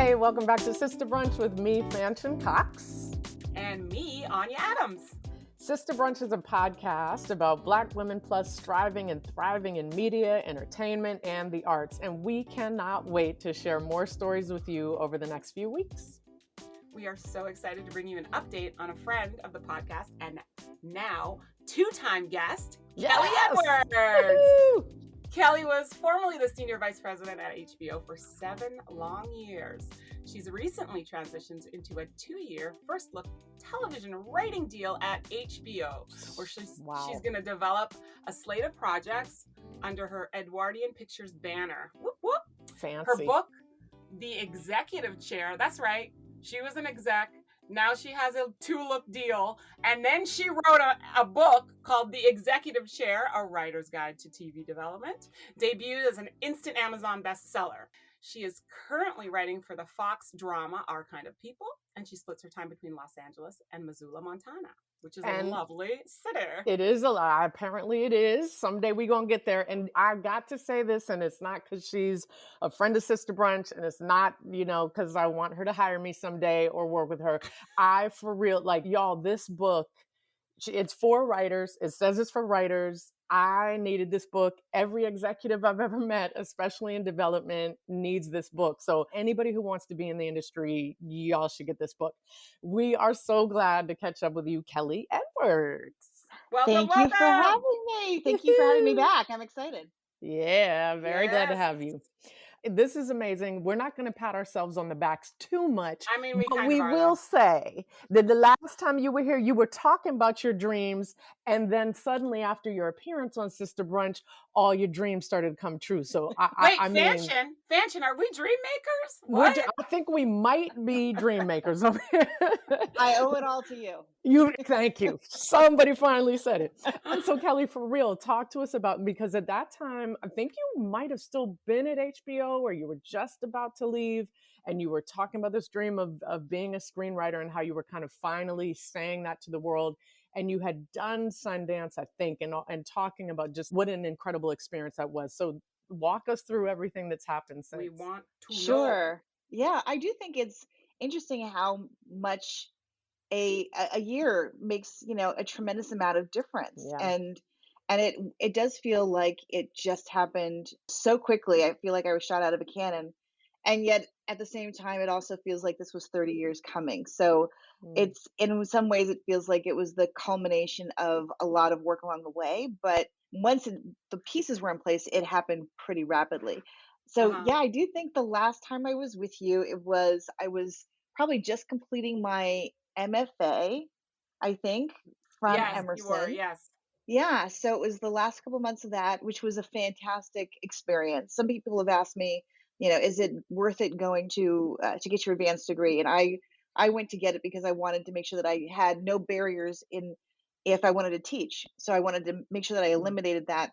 Hi, welcome back to Sister Brunch with me, Fanchon Cox. And me, Anya Adams. Sister Brunch is a podcast about Black women plus striving and thriving in media, entertainment, and the arts. And we cannot wait to share more stories with you over the next few weeks. We are so excited to bring you an update on a friend of the podcast and now two-time guest, Kelly Edwards. Woo-hoo! Kelly was formerly the Senior Vice President at HBO for 7 long years. She's recently transitioned into a 2-year first look television writing deal at HBO, where she's going to develop a slate of projects under her Edwardian Pictures banner. Whoop, whoop. Fancy. Her book, The Executive Chair, that's right, she was an exec. Now she has a 2-look deal. And then she wrote a book called The Executive Chair, A Writer's Guide to TV Development, debuted as an instant Amazon bestseller. She is currently writing for the Fox drama Our Kind of People, and she splits her time between Los Angeles and Missoula, Montana, which is a lovely city. It is a lot. Apparently it is. Someday we're going to get there. And I got to say this, and it's not because she's a friend of Sister Brunch, and it's not, because I want her to hire me someday or work with her. For real, y'all, this book, it's for writers. It says it's for writers. I needed this book. Every executive I've ever met, especially in development, needs this book. So anybody who wants to be in the industry, y'all should get this book. We are so glad to catch up with you, Kelly Edwards. Welcome. Thank you for having me. Thank you for having me back. I'm excited. Yeah, very glad to have you. This is amazing. We're not going to pat ourselves on the backs too much. I mean, we will say that the last time you were here, you were talking about your dreams. And then suddenly after your appearance on Sister Brunch, all your dreams started to come true. So Fanchon, are we dream makers? What? I think we might be dream makers over here. I owe it all to you. Thank you. Somebody finally said it. And so Kelly, for real, talk to us about, because at that time, I think you might have still been at HBO or you were just about to leave, and you were talking about this dream of being a screenwriter and how you were kind of finally saying that to the world. And you had done Sundance, I think, and talking about just what an incredible experience that was. So walk us through everything that's happened since. We want to know. Sure. Yeah, I do think it's interesting how much a year makes, a tremendous amount of difference. Yeah. And it does feel like it just happened so quickly. I feel like I was shot out of a cannon. And yet at the same time, it also feels like this was 30 years coming. So it's, in some ways, it feels like it was the culmination of a lot of work along the way. But once the pieces were in place, it happened pretty rapidly. So yeah, I do think the last time I was with you, I was probably just completing my MFA, I think, from Emerson. You were, yes. Yeah, so it was the last couple months of that, which was a fantastic experience. Some people have asked me, is it worth it going to get your advanced degree? And I went to get it because I wanted to make sure that I had no barriers if I wanted to teach. So I wanted to make sure that I eliminated that.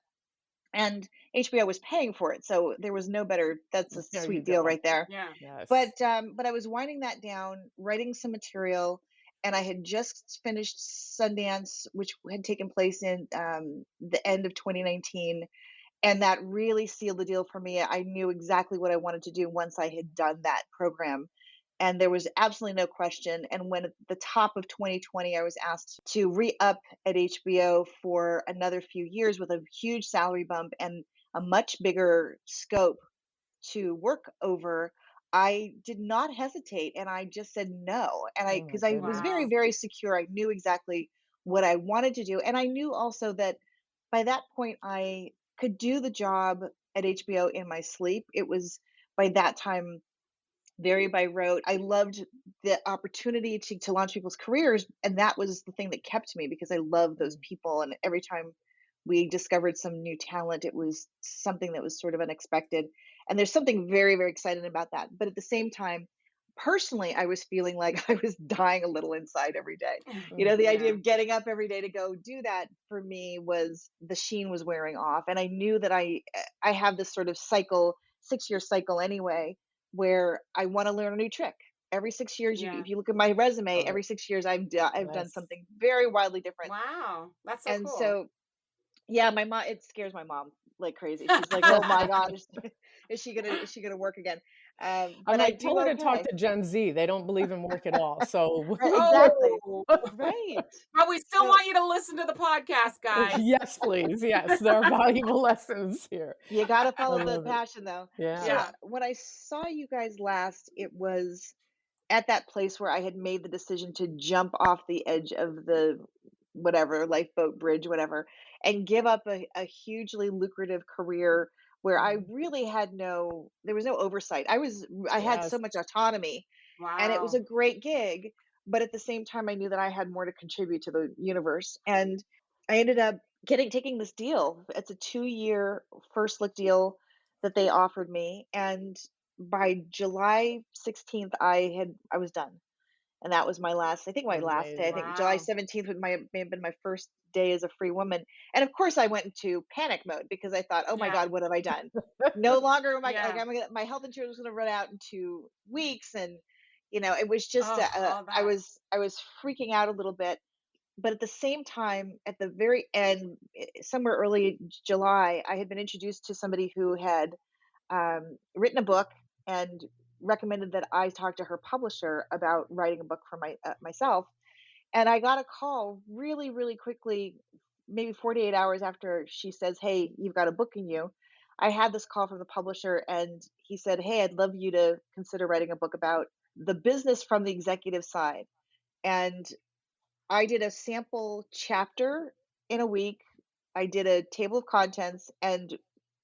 And HBO was paying for it, so there was no better. That's a sweet deal right there. Yeah. Yes. But I was winding that down, writing some material, and I had just finished Sundance, which had taken place in the end of 2019. And that really sealed the deal for me. I knew exactly what I wanted to do once I had done that program. And there was absolutely no question. And when at the top of 2020, I was asked to re-up at HBO for another few years with a huge salary bump and a much bigger scope to work over, I did not hesitate, and I just said no. And because I was very, very secure. I knew exactly what I wanted to do. And I knew also that by that point, I could do the job at HBO in my sleep. It was, by that time, very by rote. I loved the opportunity to launch people's careers, and that was the thing that kept me, because I love those people. And every time we discovered some new talent, it was something that was sort of unexpected. And there's something very, very exciting about that. But at the same time, personally, I was feeling like I was dying a little inside every day. The idea of getting up every day to go do that, for me, was, the sheen was wearing off. And I knew that I have this sort of 6-year cycle anyway, where I want to learn a new trick. Every 6 years, if you look at my resume, every 6 years I've done something very wildly different. Wow, that's so and cool. So, yeah, my mom, it scares my mom like crazy. She's like, "Oh my God, is she gonna work again?" I'm but I like, do tell her to talk okay. to Gen Z. They don't believe in work at all. So Right, exactly. Oh, Right. but we still So want you to listen to the podcast, guys. yes, please. Yes, there are valuable lessons here. you got to I follow the love it. passion though. Yeah. So Yeah. when I saw you guys last, it was at that place where I had made the decision to jump off the edge of the whatever lifeboat bridge, whatever, and give up a hugely lucrative career where I Mhm. really had there was no oversight. I had so Yes. much autonomy, and it was Wow. a great gig, but at the same time I knew that I had more to contribute to the universe. And I ended up taking this deal. It's a 2-year first look deal that they offered me, and by July 16th I was done. And that was my last, I think my last day. I Amazing. think July Wow. 17th may have been my first day as a free woman. And of course I went into panic mode because I thought, "Oh my Yeah. God, what have I done?" No longer am I like Yeah. my health insurance was going to run out in 2 weeks, and it was just Oh, all I that. was freaking out a little bit. But at the same time, at the very end, somewhere early July, I had been introduced to somebody who had written a book and recommended that I talk to her publisher about writing a book for myself. And I got a call really, really quickly, maybe 48 hours after she says, "Hey, you've got a book in you." I had this call from the publisher, and he said, "Hey, I'd love you to consider writing a book about the business from the executive side." And I did a sample chapter in a week. I did a table of contents, and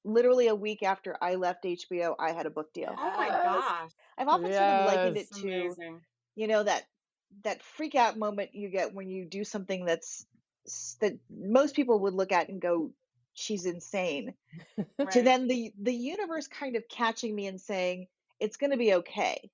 literally a week after I left HBO, I had a book deal. Oh my Yes. gosh. I've often sort of likened Yes. it It's to, amazing. that freak out moment you get when you do something that most people would look at and go, "She's insane." To Right. then the universe kind of catching me and saying, "It's going to be okay."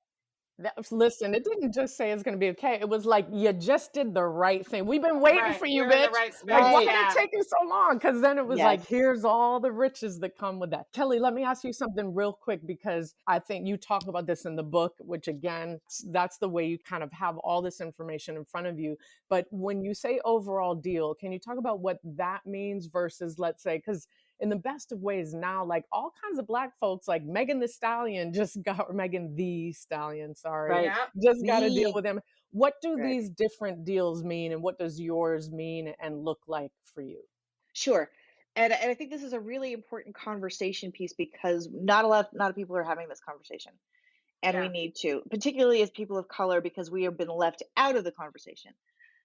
Listen, it didn't just say it's gonna be okay. It was like, you just did the right thing. We've been waiting Right. for you, You're in the bitch. right Like, space. why Right. did it Yeah. take you so long? Because then it was like, Yes. here's all the riches that come with that. Kelly, let me ask you something real quick because I think you talk about this in the book, which again, that's the way you kind of have all this information in front of you. But when you say overall deal, can you talk about what that means versus, let's say, because in the best of ways now, like all kinds of black folks, like Megan the Stallion just got, or Megan the Stallion, sorry, Right. Yeah. just got to deal The with them. What do right. these different deals mean, and what does yours mean and look like for you? Sure. And I think this is a really important conversation piece because not of people are having this conversation. And we Yeah. need to, particularly as people of color, because we have been left out of the conversation.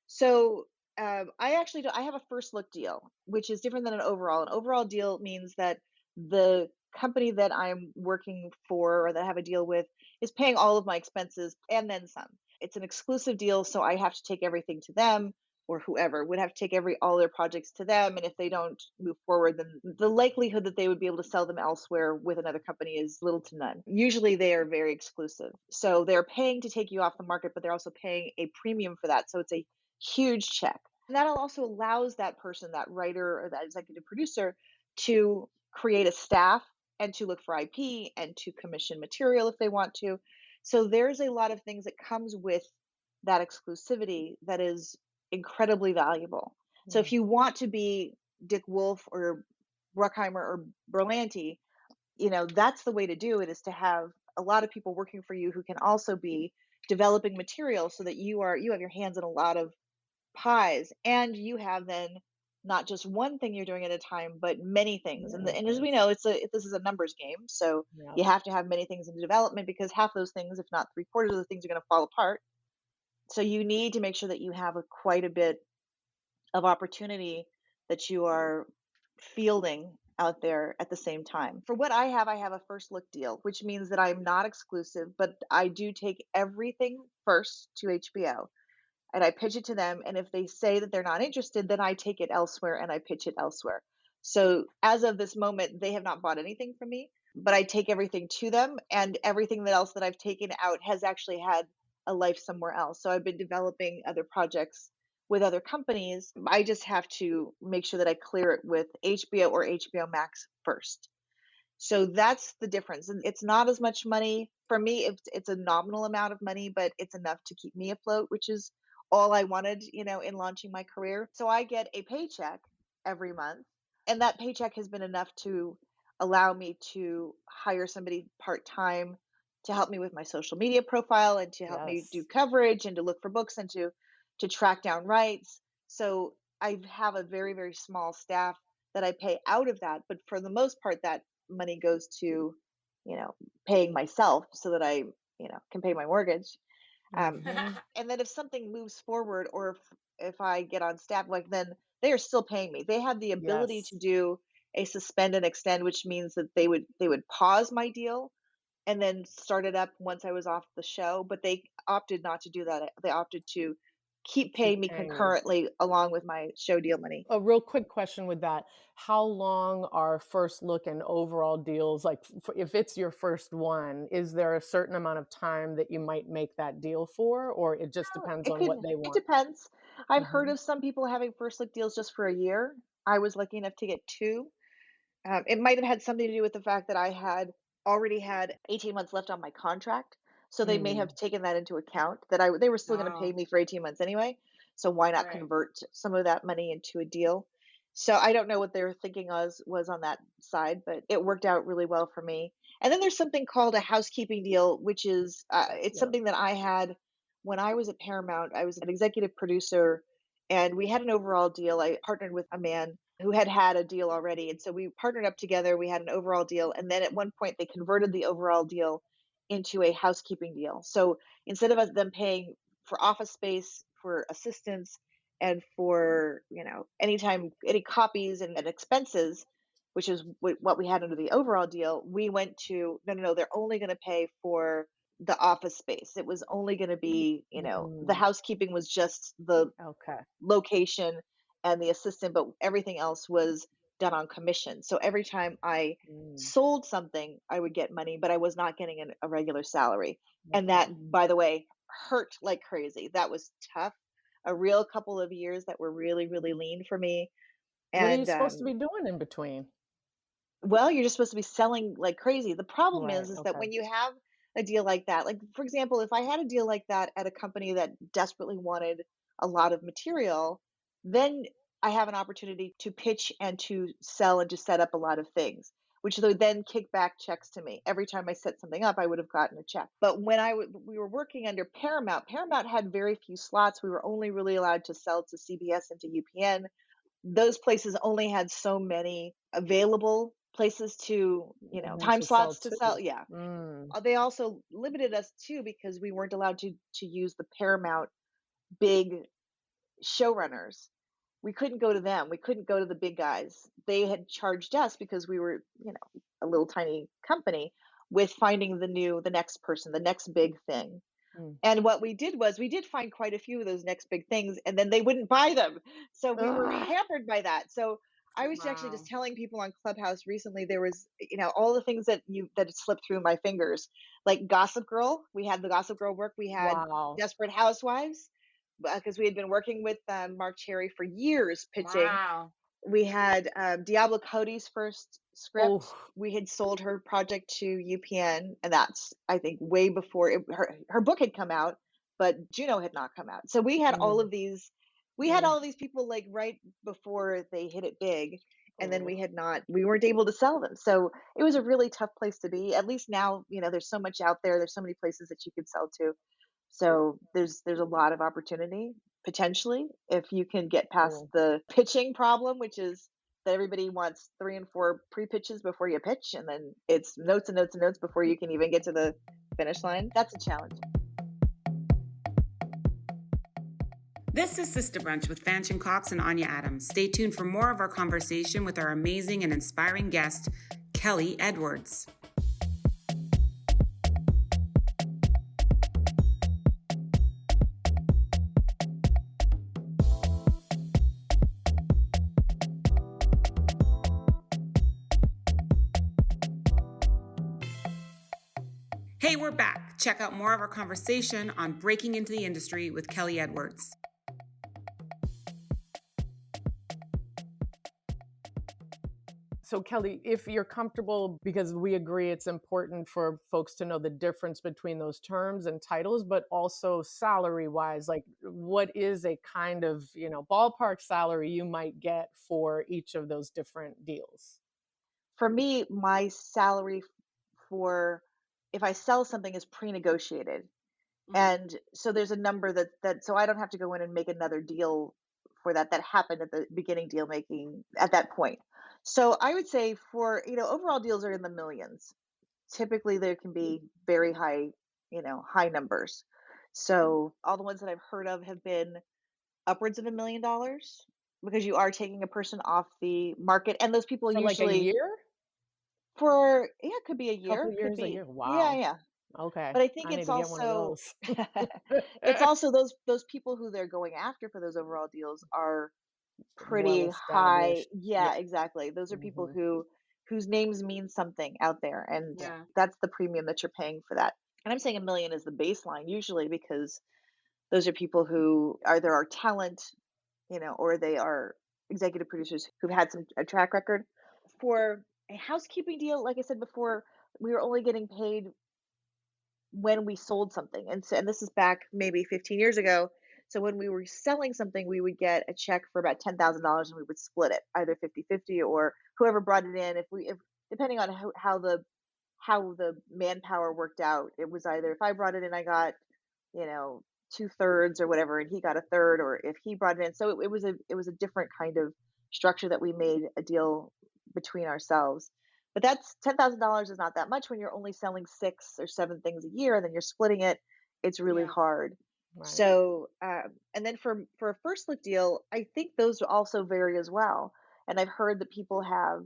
So I have a first look deal, which is different than an overall. An overall deal means that the company that I'm working for or that I have a deal with is paying all of my expenses and then some. It's an exclusive deal, so I have to take everything to them, or whoever would have to take every all their projects to them. And if they don't move forward, then the likelihood that they would be able to sell them elsewhere with another company is little to none. Usually they are very exclusive. So they're paying to take you off the market, but they're also paying a premium for that. So it's a huge check. And that also allows that person, that writer or that executive producer, to create a staff and to look for IP and to commission material if they want to. So there's a lot of things that comes with that exclusivity that is incredibly valuable. So if Mm, you want to be Dick Wolf or Bruckheimer or Berlanti, that's the way to do it, is to have a lot of people working for you who can also be developing material so that you have your hands in a lot of pies, and you have then not just one thing you're doing at a time but many things. And as we yes. know, this is a numbers game, so Yep. you have to have many things in development because half those things, if not three-quarters of the things, are going to fall apart. So you need to make sure that you have quite a bit of opportunity that you are fielding out there at the same time. For what I have a first look deal, which means that I'm not exclusive, but I do take everything first to HBO and I pitch it to them. And if they say that they're not interested, then I take it elsewhere and I pitch it elsewhere. So as of this moment, they have not bought anything from me, but I take everything to them, and everything that else that I've taken out has actually had a life somewhere else. So I've been developing other projects with other companies. I just have to make sure that I clear it with HBO or HBO Max first. So that's the difference. And it's not as much money for me. It's a nominal amount of money, but it's enough to keep me afloat, which is all I wanted, in launching my career. So I get a paycheck every month, and that paycheck has been enough to allow me to hire somebody part time to help me with my social media profile and to help me do Yes. coverage and to look for books and to track down rights. So I have a very, very small staff that I pay out of that, but for the most part that money goes to, you know, paying myself so that I, can pay my mortgage. Um, Hmm. and then if something moves forward or if I get on staff, like then they are still paying me. They have the ability Yes. to do a suspend and extend, which means that they would pause my deal and then start it up once I was off the show, but they opted not to do that. They opted to keep Keep paying me paying you. concurrently along with my show deal money. A real quick question with that. How long are first look and overall deals? Like, if it's your first one, is there a certain amount of time that you might make that deal for, or it just Oh, depends it on could what they it want? depends. I've heard Hmm. of some people having first look deals just for a year. I was lucky enough to get 2. It might have had something to do with the fact that I had already had 18 months left on my contract, so they may have Mm. taken that into account that they were still gonna pay Oh, me for 18 months anyway, so why not right. convert some of that money into a deal? So I don't know what they were thinking was on that side, but it worked out really well for me. And then there's something called a housekeeping deal, which is, it's Yeah. something that I had when I was at Paramount. I was an executive producer, and we had an overall deal. I partnered with a man who had had a deal already. And so we partnered up together. We had an overall deal. And then at one point, they converted the overall deal into a housekeeping deal. So instead of them paying for office space, for assistants, and for, anytime, any copies and expenses, which is what we had under the overall deal, we went to no, no, no, they're only going to pay for the office space. It was only going to be, the Mm. housekeeping was just the Okay. location and the assistant, but everything else was done on commission. So every time I Mm. sold something, I would get money, but I was not getting a regular salary. And that, Okay. by the way, hurt like crazy. That was tough. A real couple of years that were really, really lean for me. What are you And supposed to be doing in between? well, you're just supposed to be selling like crazy. The problem Right. is that Okay. when you have a deal like that, like for example, if I had a deal like that at a company that desperately wanted a lot of material, then I have an opportunity to pitch and to sell and to set up a lot of things, which would then kick back checks to me. Every time I set something up, I would have gotten a check. But when we were working under Paramount, Paramount had very few slots. We were only really allowed to sell to CBS and to UPN. Those places only had so many available places to, Mhm, time to sell slots to too. sell. Yeah. Mm. They also limited us too because we weren't allowed to use the Paramount big showrunners. We couldn't go to them. We couldn't go to the big guys. They had charged us because we were, a little tiny company with finding the next person, the next big thing. Mm. And what we did was we did find quite a few of those next big things, and then they wouldn't buy them. So we were Ugh. hampered by that. So I was actually just Wow. telling people on Clubhouse recently there was, all the things that had slipped through my fingers. Like Gossip Girl, we had the Gossip Girl work, we had Wow. Desperate Housewives, because we had been working with Mark Cherry for years pitching. Wow. We had Diablo Cody's first script. Oh. We had sold her project to UPN, and that's I think way before her book had come out, but Juno had not come out. So we had all Mm. of these. We had Mm. all of these people like right before they hit it big, and then Oh. we weren't able to sell them. So it was a really tough place to be. At least now, there's so much out there. There's so many places that you could sell to. So there's a lot of opportunity potentially if you can get past Cool. the pitching problem, which is that everybody wants 3 and 4 pre-pitches before you pitch, and then it's notes and notes and notes before you can even get to the finish line. That's a challenge. This is Sister Brunch with Fanchon Cox and Anya Adams. Stay tuned for more of our conversation with our amazing and inspiring guest, Kelly Edwards. Hey, we're back. Check out more of our conversation on breaking into the industry with Kelly Edwards. So, Kelly, if you're comfortable, because we agree it's important for folks to know the difference between those terms and titles, but also salary wise, like what is a kind of, ballpark salary you might get for each of those different deals? For me, my salary for if I sell something is pre-negotiated. Mhm. And so there's a number that so I don't have to go in and make another deal for that happened at the beginning deal making at that point. So I would say for, overall deals are in the millions. Typically there can be very high, high numbers. So all the ones that I've heard of have been upwards of $1 million because you are taking a person off the market, and those people For like a usually year? for yeah, it could be a Couple year, could years, a be year? yeah, Wow. yeah. Okay. But I think I need it's to get one of also those. it's also those people who they're going after for those overall deals are Well pretty high. established. Yeah. Yeah, exactly. Those are people Mhm. whose names mean something out there, and Yeah. Yeah. that's the premium that you're paying for that. And I'm saying a million is the baseline usually because those are people who either are talent, or they are executive producers who've had a track record. For a housekeeping deal, like I said before, we were only getting paid when we sold something. And this is back maybe 15 years ago. So when we were selling something, we would get a check for about $10,000 and we would split it either 50-50 or whoever brought it in. If depending on how the manpower worked out, it was either if I brought it in, I got, you know, 2/3 or whatever, and he got a third, or if he brought it in. So it was a different kind of structure that we made a deal between ourselves. But that's $10,000 is not that much when you're only selling 6 or 7 things a year, and then you're splitting it. It's really Yeah. hard. Right. So, and then for a first look deal, I think those also vary as well. And I've heard that people have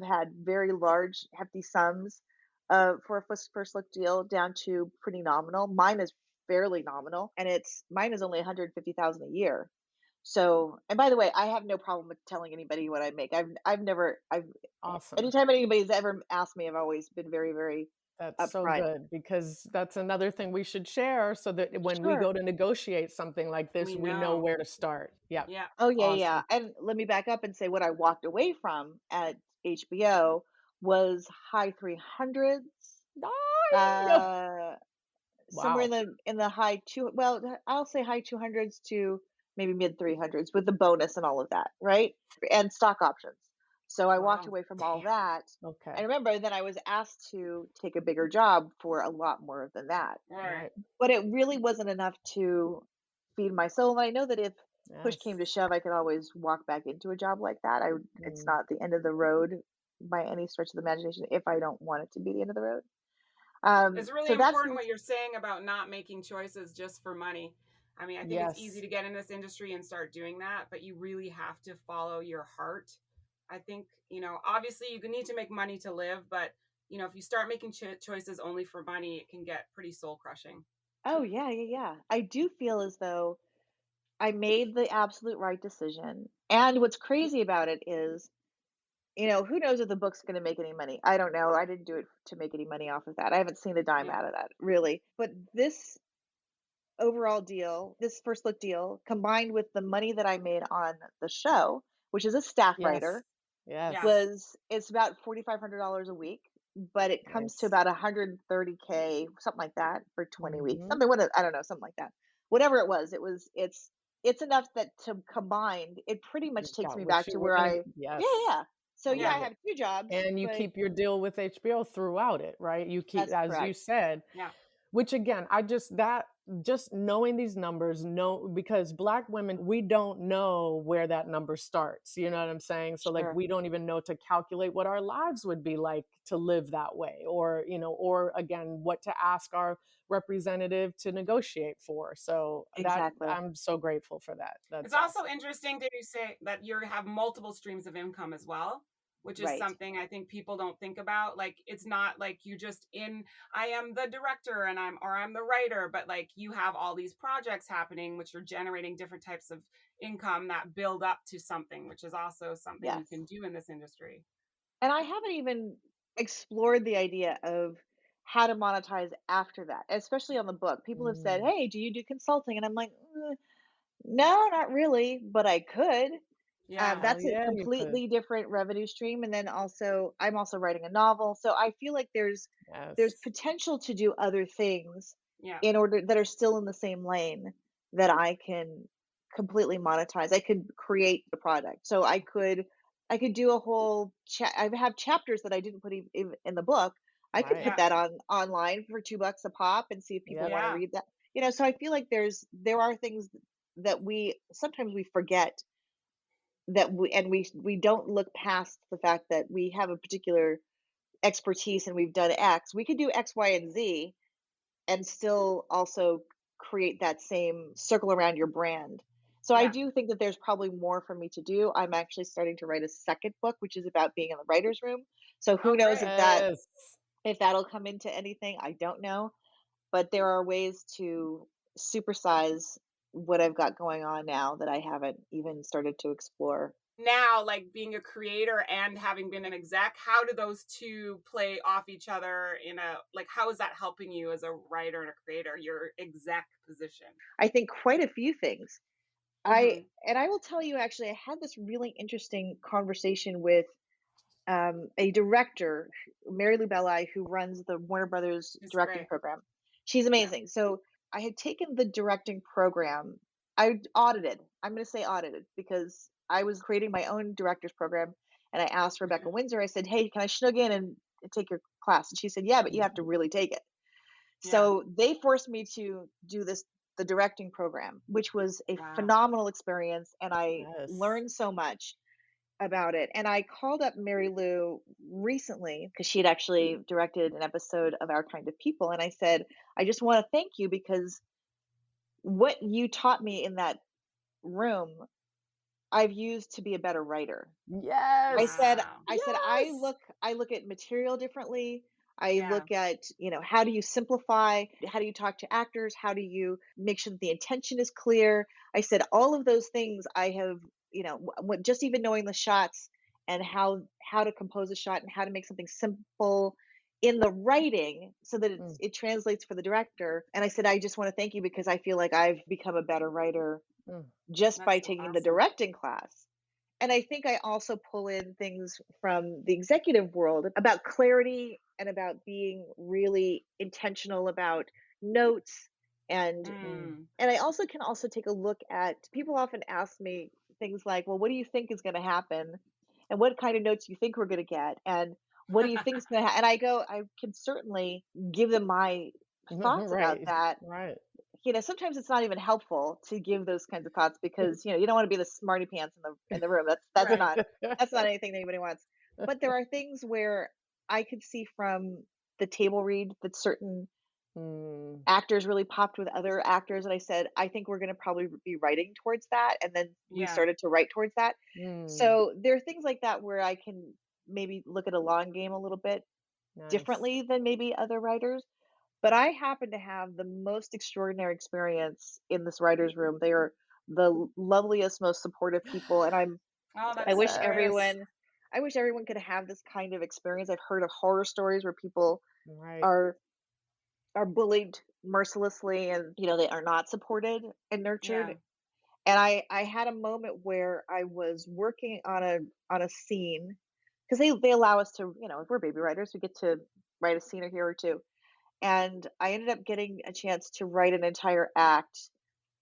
had very large, hefty sums for a first look deal down to pretty nominal. Mine is fairly nominal, and it's mine is only 150,000 a year. So, and by the way, I have no problem with telling anybody what I make. I've never I've Awesome. anytime anybody's ever asked me, I've always been very, very That's so upfront. good because that's another thing we should share so that when we Sure. go to negotiate something like this, We we know know. where to start. Yep. Yeah. Oh yeah, yeah. Awesome. And let me back up and say what I walked away from at HBO was high 300s. Ay! Uh Somewhere in Wow. the high two, well, I'll say high 200s to maybe mid 300s with the bonus and all of that, right? And stock options. So I walked Wow. away from all Damn. that. Okay. And remember, then I was asked to take a bigger job for a lot more than that. Right. Right. But it really wasn't enough to feed my soul. And I know that if push came to Yes. shove, I could always walk back into a job like that. It's Mm. not the end of the road by any stretch of the imagination if I don't want it to be the end of the road. It's really So that's important what you're saying about not making choices just for money. I mean, I think it's easy Yes. to get in this industry and start doing that, but you really have to follow your heart. I think, obviously you need to make money to live, but, if you start making choices only for money, it can get pretty soul crushing. Oh, yeah, yeah, yeah. I do feel as though I made the absolute right decision. And what's crazy about it is, who knows if the book's going to make any money? I don't know. I didn't do it to make any money off of that. I haven't seen a dime Yeah. out of that, really. But this overall deal, this first look deal, combined with the money that I made on the show, which is a staff Yes. writer, Yeah. Yes. it's about $4,500 a week, but it comes to Nice. about 130K, something like that, for 20 weeks. Mhm. Something what I don't know, something like that. Whatever it was, it's enough that to combined, it pretty much You takes got me what back you to were where gonna yeah, yes. yeah. So I yeah, I love Yeah. it. have 2 jobs, And you but keep your deal with HBO throughout it, right? You keep that's as you correct. said, Yeah. which again, just knowing these numbers, know because Black women, we don't know where that number starts. You know what I'm saying? So like Sure. we don't even know to calculate what our lives would be like to live that way, or or again, what to ask our representative to negotiate for. So that Exactly. I'm so grateful for that. It's That's also awesome. interesting to say that you have multiple streams of income as well, which is Right. something I think people don't think about. Like it's not like you just I am the director and I'm the writer, but like you have all these projects happening which are generating different types of income that build up to something, which is also something you Yes. can do in this industry. And I haven't even explored the idea of how to monetize after that, especially on the book. People have said, Mm. "Hey, do you do consulting?" And I'm like, No, not really, but I could." Yeah. Hell That's a yeah, you could. completely different revenue stream, and then also I'm also writing a novel, so I feel like there's Yes. potential to do other things Yeah. in order that are still in the same lane that I can completely monetize. I could create the product, so I could do a whole I have chapters that I didn't put in the book I could Right. put Yeah. that on online for $2 a pop and see if people Yep. want to Yeah. read that. So I feel like there are things that we sometimes we forget that we don't look past the fact that we have a particular expertise and we've done X. We could do X, Y, and Z and still also create that same circle around your brand. So I Yeah. do think that there's probably more for me to do. I'm actually starting to write a second book, which is about being in the writer's room. So who Oh, knows great. Yes. if that'll come into anything? I don't know. But there are ways to supersize what I've got going on now that I haven't even started to explore. Now, like being a creator and having been an exec, how do those two play off each other like how is that helping you as a writer and a creator, your exec position? I think quite a few things. I Mm-hmm. and I will tell you actually, I had this really interesting conversation with a director, Mary Lou Belli, who runs the Warner Brothers It's directing great. program. She's Yeah. amazing. So I had taken the directing program. I audited. I'm going to say audited because I was creating my own director's program, and I asked Rebecca Mhm. Windsor. I said, "Hey, can I snug in and take your class?" And she said, "Yeah, but you have to really take it." Yeah. So they forced me to do the directing program, which was a Wow. phenomenal experience, and I Yes. learned so much about it. And I called up Mary Lou recently because she had actually directed an episode of Our Kind of People. And I said, I just want to thank you because what you taught me in that room, I've used to be a better writer. I Yes. said Wow. I said I Yes. look at material differently. I Yeah. look at, how do you simplify? How do you talk to actors? How do you make sure that the intention is clear? I said all of those things I have, just even knowing the shots and how to compose a shot and how to make something simple in the writing so that Mm, it translates for the director. And I said I just want to thank you because I feel like I've become a better writer mm. just That's by so taking the awesome. directing class. And I think I also pull in things from the executive world about clarity and about being really intentional about notes and Mm. Mm. and I also can also take a look at people often ask me things like, "Well, what do you think is going to happen? And what kind of notes do you think we're going to get? And what do you think is going to happen?" And I go, I can certainly give them my thoughts about Right. that. Right. Sometimes it's not even helpful to give those kinds of thoughts because you don't want to be the smarty pants in the room. That's Right. not anything that anybody wants. But there are things where I could see from the table read that certain Mm, actors really popped with other actors, and I said, I think we're going to probably be writing towards that, and then we Yeah. started to write towards that. mm. So there are things like that where I can maybe look at a long game a little bit Nice. differently than maybe other writers. But I happen to have the most extraordinary experience in this writer's room. They are the loveliest, most supportive people, and Oh, I that's so wish Yes. great. everyone I wish everyone could have this kind of experience. I've heard of horror stories where people Right. are bullied mercilessly and they are not supported and nurtured. Yeah. And I had a moment where I was working on a scene because they allow us to, if we're baby writers, we get to write a scene or here or two. And I ended up getting a chance to write an entire act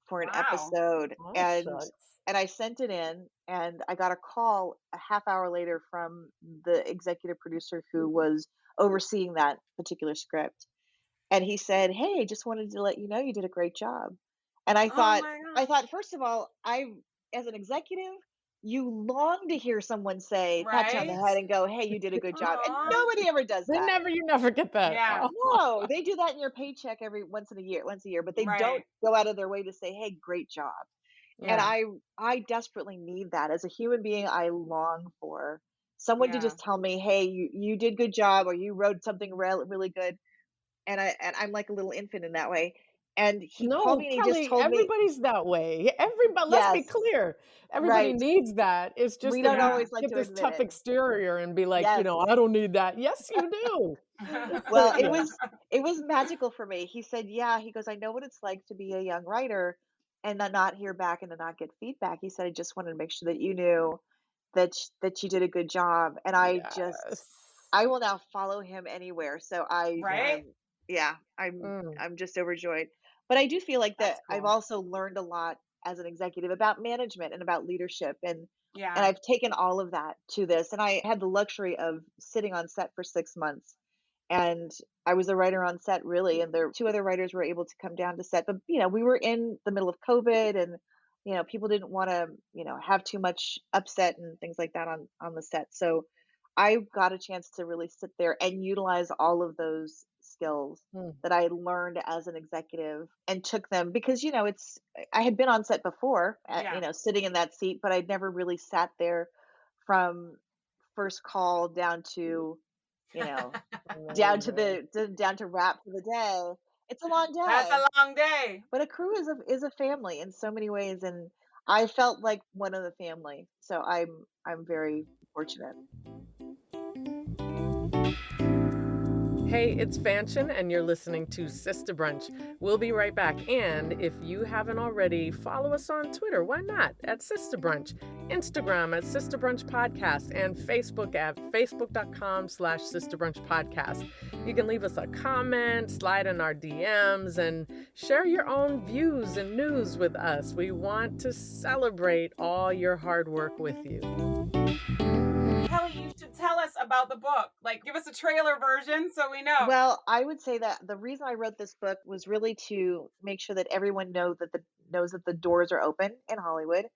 for an Wow. episode, Oh, and shucks. I sent it in, and I got a call a half hour later from the executive producer who was overseeing that particular script. And he said, "Hey, just wanted to let you know you did a great job." And Oh my I gosh. thought, first of all, as an executive, you long to hear someone say, pat you on the Right? head and go, "Hey, you did a good job." And Aw. nobody ever does that. You never get that. Yeah. Oh, No, they do that in your paycheck every once a year, but they don't Right. go out of their way to say, "Hey, great job." And Yeah. mm, I desperately need that as a human being. I long for someone to Yeah. just tell me, "Hey, you did good job," or "You wrote something really good." And I'm like a little infant in that way. And he called no, me and he just Kelly, told me, everybody's that way. Everybody, let's be yes, clear. Everybody right. needs that. It's just We that don't we Yeah. always like get to this admit tough it. exterior and be like, Yes. I don't need that. Yes, you do. Well, Yeah. it was magical for me. He said, "Yeah." He goes, "I know what it's like to be a young writer and to not hear back and to not get feedback." He said, "I just wanted to make sure that you knew that you did a good job." And Yes. I will now follow him anywhere. So Yeah. Right? yeah, Mm, I'm just overjoyed. But I do feel like That's that I've cool. also learned a lot as an executive about management and about leadership, and Yeah. I've taken all of that to this. And I had the luxury of sitting on set for 6 months and I was the writer on set really, and there 2 other writers were able to come down to set, but, we were in the middle of COVID and, people didn't wanna, have too much upset and things like that on the set, so I got a chance to really sit there and utilize all of those skills Mm. that I learned as an executive and took them because, I had been on set before, Yeah. sitting in that seat, but I'd never really sat there from first call down to, you know, Amazing. down to wrap for the day. It's a long That's day, a long day. but a crew is a family in so many ways, and I felt like one of the family. So I'm very fortunate. Hey, it's Fanchon, and you're listening to Sister Brunch. We'll be right back. And if you haven't already, follow us on Twitter. Why not? At Sister Brunch, Instagram at Sister Brunch Podcast, and Facebook at facebook.com/Sister Brunch Podcast. You can leave us a comment, slide in our DMs, and share your own views and news with us. We want to celebrate all your hard work with you. Kelly, you should tell us about the book. Like, give us a trailer version so we know. Well, I would say that the reason I wrote this book was really to make sure that everyone knows that the doors are open in Hollywood,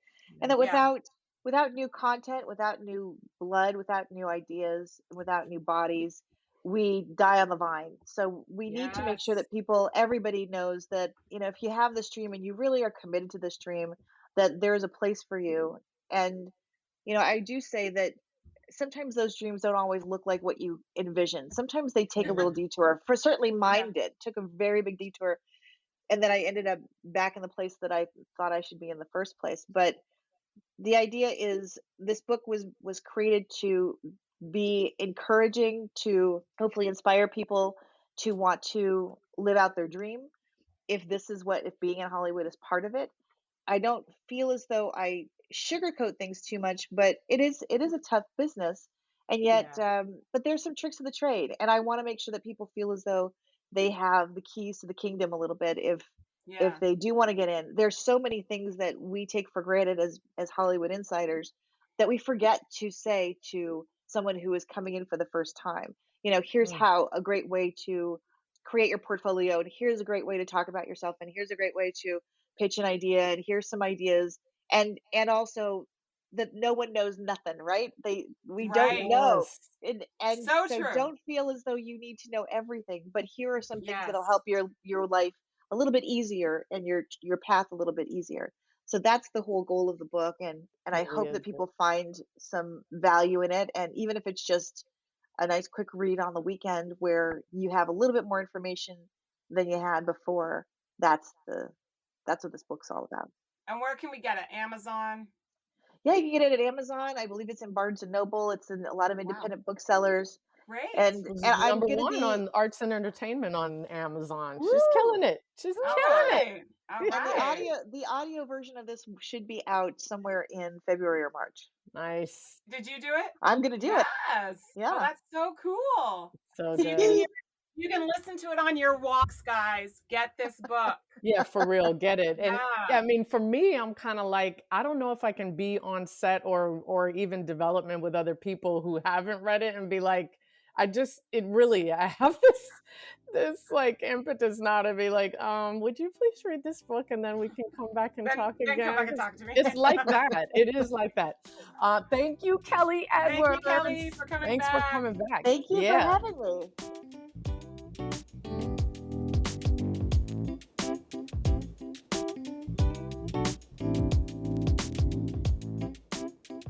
and that Yeah. without new content, without new blood, without new ideas, without new bodies, we die on the vine. So we need to make sure Yes. that everybody knows that, if you have this dream and you really are committed to this dream, that there is a place for you. And, I do say that sometimes those dreams don't always look like what you envision. Sometimes they take a little detour. For certainly Yeah. mine did. Took a very big detour, and then I ended up back in the place that I thought I should be in the first place. But the idea is this book was created to be encouraging, to hopefully inspire people to want to live out their dream. If being in Hollywood is part of it, I don't feel as though I sugarcoat things too much, but it is a tough business, and yet, Yeah. but there's some tricks of the trade, and I want to make sure that people feel as though they have the keys to the kingdom a little bit if Yeah. they do want to get in. There's so many things that we take for granted as Hollywood insiders that we forget to say to someone who is coming in for the first time. Here's Mm. how a great way to create your portfolio, and here's a great way to talk about yourself, and here's a great way to pitch an idea, and here's some ideas, and also that no one knows nothing, right? We don't Right. know. Yes. And So so true. don't feel as though you need to know everything, but here are some things that'll Yes. help your life a little bit easier and your path a little bit easier. So that's the whole goal of the book, and I Really hope is that it. people find some value in it, and even if it's just a nice quick read on the weekend where you have a little bit more information than you had before, that's what this book's all about. And where can we get it? Amazon? Yeah, you can get it at Amazon. I believe it's in Barnes and Noble. It's in a lot of Wow. independent booksellers. Great. And She's and I'm number gonna one be on arts and entertainment on Amazon. She's woo! killing it. She's All killing right. All it. And right. the audio version of this should be out somewhere in February or March. Nice. Did you do it? I'm gonna do it. Yes. Oh, Yeah. that's so cool. So So you can good. you can listen to it on your walks, guys. Get this book. Yeah, for real. Get it. And Yeah. I mean, for me, I'm kind of like, I don't know if I can be on set or even development with other people who haven't read it and be like, I have this like impetus now to be like, would you please read this book and then we can come back and talk Then come back again? and talk to me. It's like that. It is like that. Thank you, Kelly Thank you, Edwards. Kelly, for coming Thanks for back. coming back. Thank you for Yeah. having me.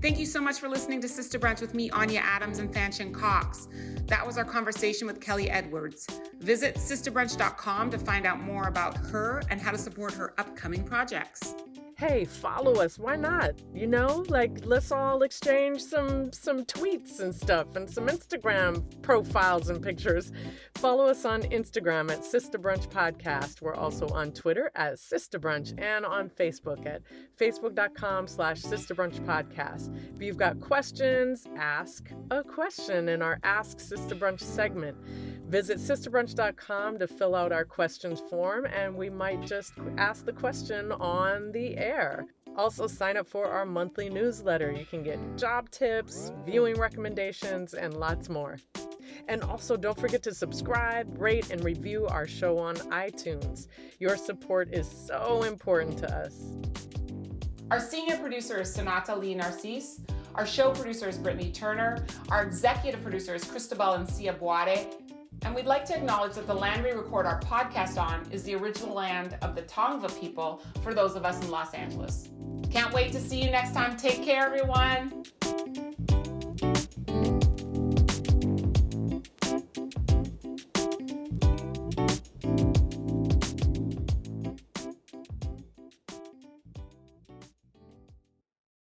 Thank you so much for listening to Sister Brunch with me, Anya Adams and Fanchon Cox. That was our conversation with Kelly Edwards. Visit sisterbrunch.com to find out more about her and how to support her upcoming projects. Hey, follow us. Why not? Like let's all exchange some tweets and stuff and some Instagram profiles and pictures. Follow us on Instagram at Sister Brunch Podcast. We're also on Twitter at Sister Brunch and on Facebook at facebook.com/Sister Brunch Podcast. If you've got questions, ask a question in our Ask Sister Brunch segment. Visit sisterbrunch.com to fill out our questions form, and we might just ask the question on the air. Also, sign up for our monthly newsletter. You can get job tips, viewing recommendations, and lots more. And also, don't forget to subscribe, rate, and review our show on iTunes. Your support is so important to us. Our senior producer is Sonata Lee Narcisse. Our show producer is Brittany Turner. Our executive producer is Cristobal and Cia Boade. And we'd like to acknowledge that the land we record our podcast on is the original land of the Tongva people for those of us in Los Angeles. Can't wait to see you next time. Take care, everyone.